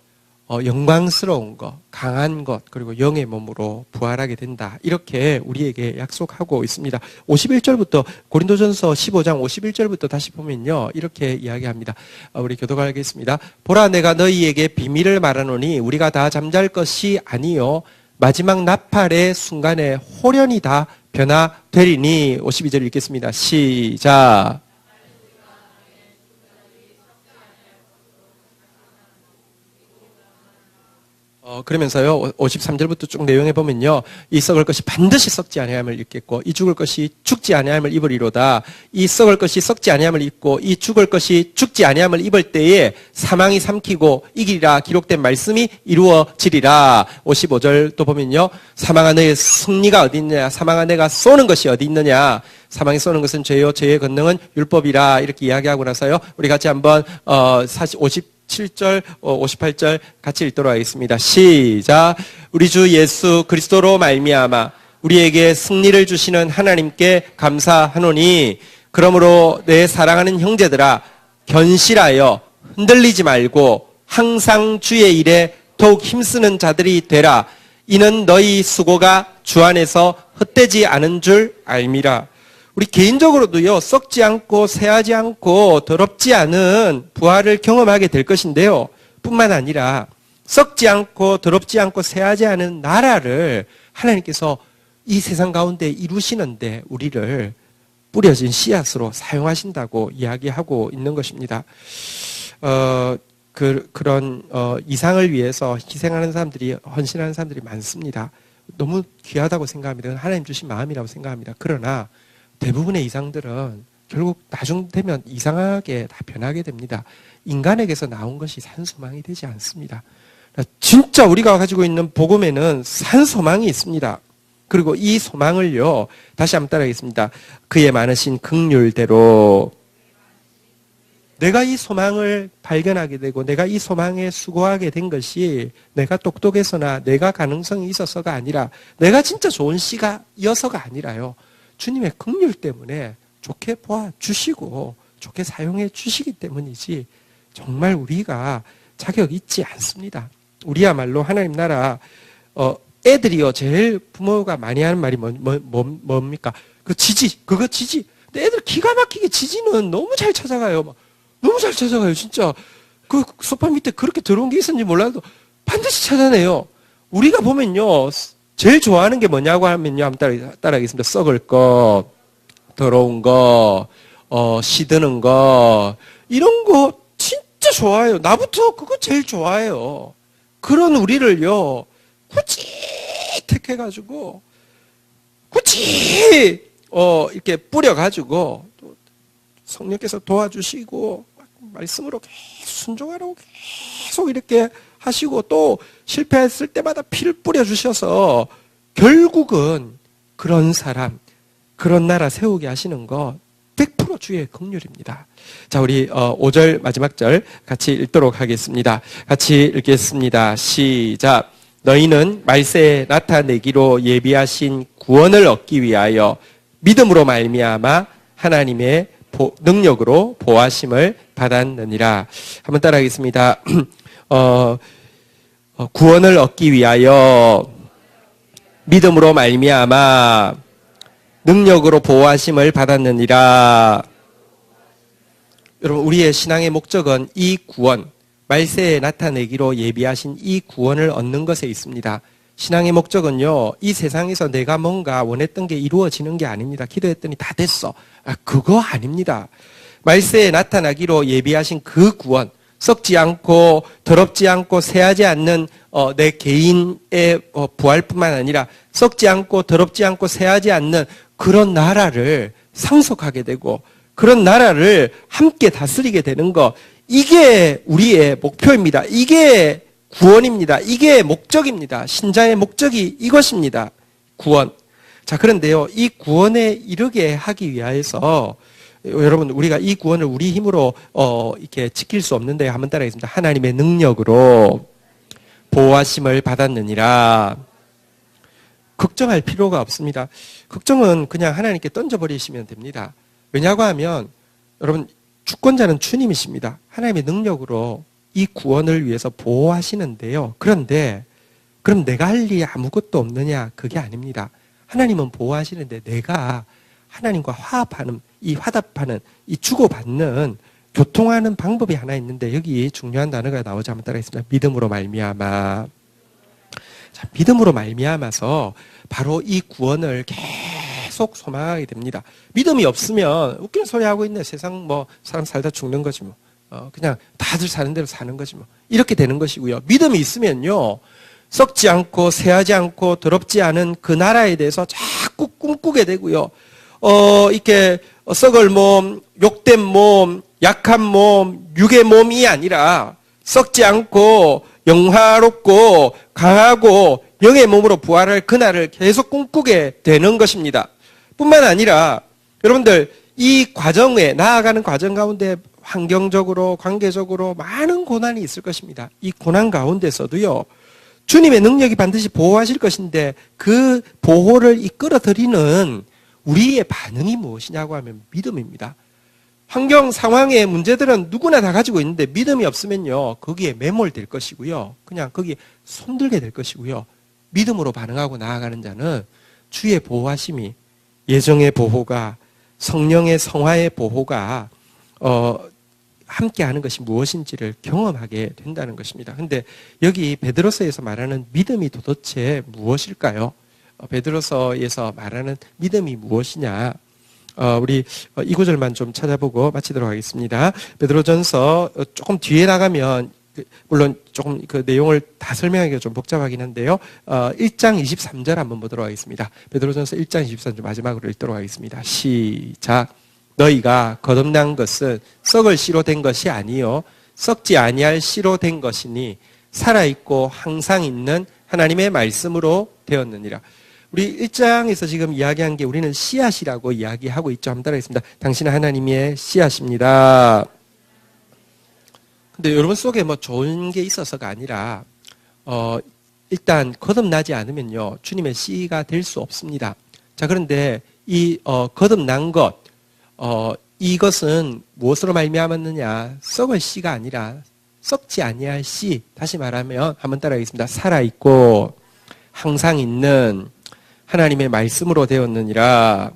영광스러운 것, 강한 것, 그리고 영의 몸으로 부활하게 된다. 이렇게 우리에게 약속하고 있습니다. 51절부터, 고린도전서 15장 51절부터 다시 보면요, 이렇게 이야기합니다. 우리 교독하겠습니다. 보라, 내가 너희에게 비밀을 말하노니 우리가 다 잠잘 것이 아니요 마지막 나팔의 순간에 홀연히 다 변화되리니. 52절 읽겠습니다. 시작. 그러면서요, 53절부터 쭉 내용해 보면요, 이 썩을 것이 반드시 썩지 아니함을 입겠고, 이 죽을 것이 죽지 아니함을 입으리로다. 이 썩을 것이 썩지 아니함을 입고, 이 죽을 것이 죽지 아니함을 입을 때에 사망이 삼키고 이기리라 기록된 말씀이 이루어지리라. 55절 또 보면요, 사망아 너의 승리가 어디 있느냐? 사망아 내가 쏘는 것이 어디 있느냐? 사망이 쏘는 것은 죄요, 죄의 권능은 율법이라. 이렇게 이야기하고 나서요, 우리 같이 한번 57절, 58절 같이 읽도록 하겠습니다. 시작. 우리 주 예수 그리스도로 말미암아 우리에게 승리를 주시는 하나님께 감사하노니, 그러므로 내 사랑하는 형제들아, 견실하여 흔들리지 말고 항상 주의 일에 더욱 힘쓰는 자들이 되라. 이는 너희 수고가 주 안에서 헛되지 않은 줄 알미라. 우리 개인적으로도요, 썩지 않고 새하지 않고 더럽지 않은 부활을 경험하게 될 것인데요, 뿐만 아니라 썩지 않고 더럽지 않고 새하지 않은 나라를 하나님께서 이 세상 가운데 이루시는데 우리를 뿌려진 씨앗으로 사용하신다고 이야기하고 있는 것입니다. 그런 이상을 위해서 희생하는 사람들이, 헌신하는 사람들이 많습니다. 너무 귀하다고 생각합니다. 하나님 주신 마음이라고 생각합니다. 그러나 대부분의 이상들은 결국 나중 되면 이상하게 다 변하게 됩니다. 인간에게서 나온 것이 산소망이 되지 않습니다. 진짜 우리가 가지고 있는 복음에는 산소망이 있습니다. 그리고 이 소망을요, 다시 한번 따라하겠습니다. 그의 많으신 긍휼대로 내가 이 소망을 발견하게 되고, 내가 이 소망에 수고하게 된 것이 내가 똑똑해서나 내가 가능성이 있어서가 아니라, 내가 진짜 좋은 씨가 이어서가 아니라요, 주님의 긍휼 때문에 좋게 보아주시고 좋게 사용해 주시기 때문이지, 정말 우리가 자격 있지 않습니다. 우리야말로 하나님 나라, 애들이요, 제일 부모가 많이 하는 말이 뭡니까? 그거 지지. 근데 애들 기가 막히게 지지는 너무 잘 찾아가요. 너무 잘 찾아가요, 진짜. 그 소파 밑에 그렇게 더러운 게 있었는지 몰라도 반드시 찾아내요. 우리가 보면요, 제일 좋아하는 게 뭐냐고 하면요, 한번 따라하겠습니다. 썩을 거, 더러운 거, 시드는 거, 이런 거 진짜 좋아해요. 나부터 그거 제일 좋아해요. 그런 우리를요, 굳이 택해가지고, 굳이, 이렇게 뿌려가지고, 성령께서 도와주시고 말씀으로 계속 순종하라고 계속 이렇게 하시고 또 실패했을 때마다 피를 뿌려주셔서 결국은 그런 사람, 그런 나라 세우게 하시는 것 100% 주의 긍휼입니다. 자, 우리 5절 마지막 절 같이 읽도록 하겠습니다. 같이 읽겠습니다. 시작. 너희는 말세에 나타내기로 예비하신 구원을 얻기 위하여 믿음으로 말미암아 하나님의 능력으로 보호하심을 받았느니라. 한번 따라하겠습니다. 구원을 얻기 위하여 믿음으로 말미암아 능력으로 보호하심을 받았느니라. 여러분, 우리의 신앙의 목적은 이 구원, 말세에 나타내기로 예비하신 이 구원을 얻는 것에 있습니다. 신앙의 목적은요, 이 세상에서 내가 뭔가 원했던 게 이루어지는 게 아닙니다. 기도했더니 다 됐어. 그거 아닙니다. 말세에 나타나기로 예비하신 그 구원, 썩지 않고 더럽지 않고 새하지 않는 내 개인의 부활뿐만 아니라 썩지 않고 더럽지 않고 새하지 않는 그런 나라를 상속하게 되고 그런 나라를 함께 다스리게 되는 것, 이게 우리의 목표입니다. 이게 구원입니다. 이게 목적입니다. 신자의 목적이 이것입니다. 구원. 자, 그런데요, 이 구원에 이르게 하기 위하여서 여러분, 우리가 이 구원을 우리 힘으로 이렇게 지킬 수 없는데 한번 따라하겠습니다. 하나님의 능력으로 보호하심을 받았느니라. 걱정할 필요가 없습니다. 걱정은 그냥 하나님께 던져버리시면 됩니다. 왜냐고 하면 여러분, 주권자는 주님이십니다. 하나님의 능력으로 이 구원을 위해서 보호하시는데요. 그런데 그럼 내가 할 일이 아무것도 없느냐? 그게 아닙니다. 하나님은 보호하시는데 내가 하나님과 화합하는, 이 화답하는, 이 주고받는, 교통하는 방법이 하나 있는데 여기 중요한 단어가 나오지 한번 따라하겠습니다. 믿음으로 말미암아. 자, 믿음으로 말미암아서 바로 이 구원을 계속 소망하게 됩니다. 믿음이 없으면 웃기는 소리 하고 있네. 세상 뭐 사람 살다 죽는 거지 뭐. 그냥 다들 사는 대로 사는 거지 뭐. 이렇게 되는 것이고요. 믿음이 있으면요, 썩지 않고 새하지 않고 더럽지 않은 그 나라에 대해서 자꾸 꿈꾸게 되고요. 이렇게 썩을 몸, 욕된 몸, 약한 몸, 육의 몸이 아니라 썩지 않고 영화롭고 강하고 영의 몸으로 부활할 그날을 계속 꿈꾸게 되는 것입니다. 뿐만 아니라 여러분들 이 과정에 나아가는 과정 가운데 환경적으로 관계적으로 많은 고난이 있을 것입니다. 이 고난 가운데서도요, 주님의 능력이 반드시 보호하실 것인데 그 보호를 이끌어들이는 우리의 반응이 무엇이냐고 하면 믿음입니다. 환경 상황의 문제들은 누구나 다 가지고 있는데 믿음이 없으면요, 거기에 매몰될 것이고요, 그냥 거기에 손들게 될 것이고요, 믿음으로 반응하고 나아가는 자는 주의 보호하심이, 예정의 보호가, 성령의 성화의 보호가 함께하는 것이 무엇인지를 경험하게 된다는 것입니다. 근데 여기 베드로서에서 말하는 믿음이 도대체 무엇일까요? 베드로서에서 말하는 믿음이 무엇이냐? 우리 이 구절만 좀 찾아보고 마치도록 하겠습니다. 베드로전서 조금 뒤에 나가면 물론 조금 그 내용을 다 설명하기가 좀 복잡하긴 한데요. 1장 23절 한번 보도록 하겠습니다. 베드로전서 1장 23절 마지막으로 읽도록 하겠습니다. 시작. 너희가 거듭난 것은 썩을 씨로 된 것이 아니요 썩지 아니할 씨로 된 것이니 살아있고 항상 있는 하나님의 말씀으로 되었느니라. 우리 1장에서 지금 이야기한 게 우리는 씨앗이라고 이야기하고 있죠. 한번 따라하겠습니다. 당신은 하나님의 씨앗입니다. 근데 여러분 속에 뭐 좋은 게 있어서가 아니라 일단 거듭나지 않으면요, 주님의 씨가 될 수 없습니다. 자, 그런데 이 거듭난 것, 이것은 무엇으로 말미암았느냐? 썩을 씨가 아니라 썩지 아니할 씨. 다시 말하면 한번 따라하겠습니다. 살아있고 항상 있는 하나님의 말씀으로 되었느니라.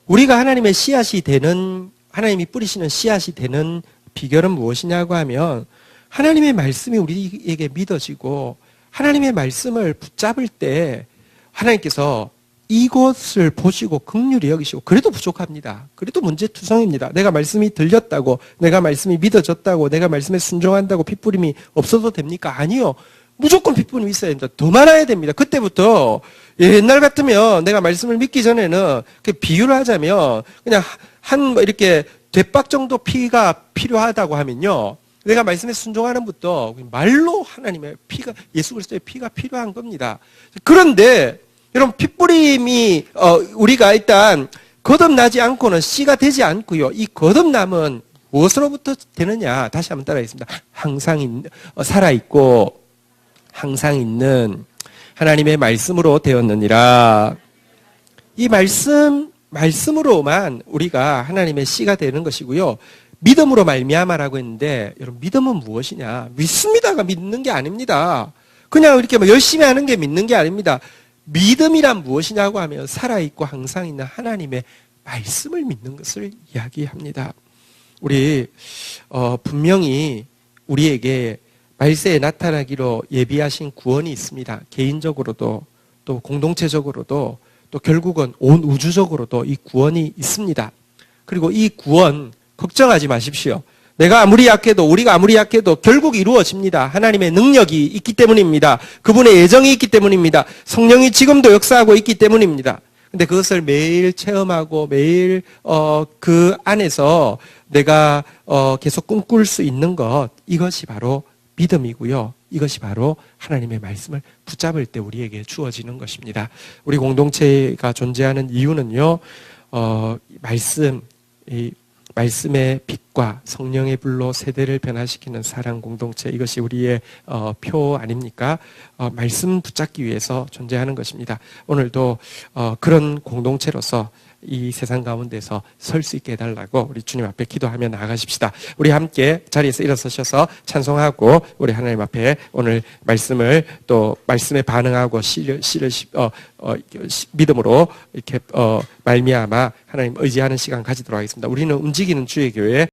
우리가 하나님의 씨앗이 되는, 하나님이 뿌리시는 씨앗이 되는 비결은 무엇이냐고 하면 하나님의 말씀이 우리에게 믿어지고 하나님의 말씀을 붙잡을 때 하나님께서 이것을 보시고 긍휼히 여기시고, 그래도 부족합니다. 그래도 문제투성입니다. 내가 말씀이 들렸다고, 내가 말씀이 믿어졌다고, 내가 말씀에 순종한다고 핏부림이 없어도 됩니까? 아니요. 무조건 핏부림이 있어야 됩니다. 더 많아야 됩니다. 그때부터 옛날 같으면 내가 말씀을 믿기 전에는 비유를 하자면 그냥 뭐 이렇게 대박 정도 피가 필요하다고 하면요. 내가 말씀에 순종하는 것도 말로 하나님의 피가, 예수 그리스도의 피가 필요한 겁니다. 그런데 여러분, 핏뿌림이 우리가 일단 거듭나지 않고는 씨가 되지 않고요. 이 거듭남은 무엇으로부터 되느냐? 다시 한번 따라하겠습니다. 항상 살아있고 항상 있는 하나님의 말씀으로 되었느니라. 이 말씀으로만 우리가 하나님의 씨가 되는 것이고요. 믿음으로 말미암아라고 했는데, 여러분, 믿음은 무엇이냐? 믿습니다가 믿는 게 아닙니다. 그냥 이렇게 뭐 열심히 하는 게 믿는 게 아닙니다. 믿음이란 무엇이냐고 하면 살아있고 항상 있는 하나님의 말씀을 믿는 것을 이야기합니다. 우리 분명히 우리에게 말세에 나타나기로 예비하신 구원이 있습니다. 개인적으로도 또 공동체적으로도 또 결국은 온 우주적으로도 이 구원이 있습니다. 그리고 이 구원 걱정하지 마십시오. 내가 아무리 약해도, 우리가 아무리 약해도 결국 이루어집니다. 하나님의 능력이 있기 때문입니다. 그분의 예정이 있기 때문입니다. 성령이 지금도 역사하고 있기 때문입니다. 근데 그것을 매일 체험하고 매일 그 안에서 내가 계속 꿈꿀 수 있는 것, 이것이 바로 믿음이고요. 이것이 바로 하나님의 말씀을 붙잡을 때 우리에게 주어지는 것입니다. 우리 공동체가 존재하는 이유는요, 말씀의 빛과 성령의 불로 세대를 변화시키는 사랑 공동체, 이것이 우리의 표 아닙니까? 말씀 붙잡기 위해서 존재하는 것입니다. 오늘도 그런 공동체로서 이 세상 가운데서 설 수 있게 해달라고 우리 주님 앞에 기도하며 나아가십시다. 우리 함께 자리에서 일어서셔서 찬송하고 우리 하나님 앞에 오늘 말씀을 또 말씀에 반응하고 믿음으로 이렇게 말미암아 하나님 의지하는 시간 가지도록 하겠습니다. 우리는 움직이는 주의 교회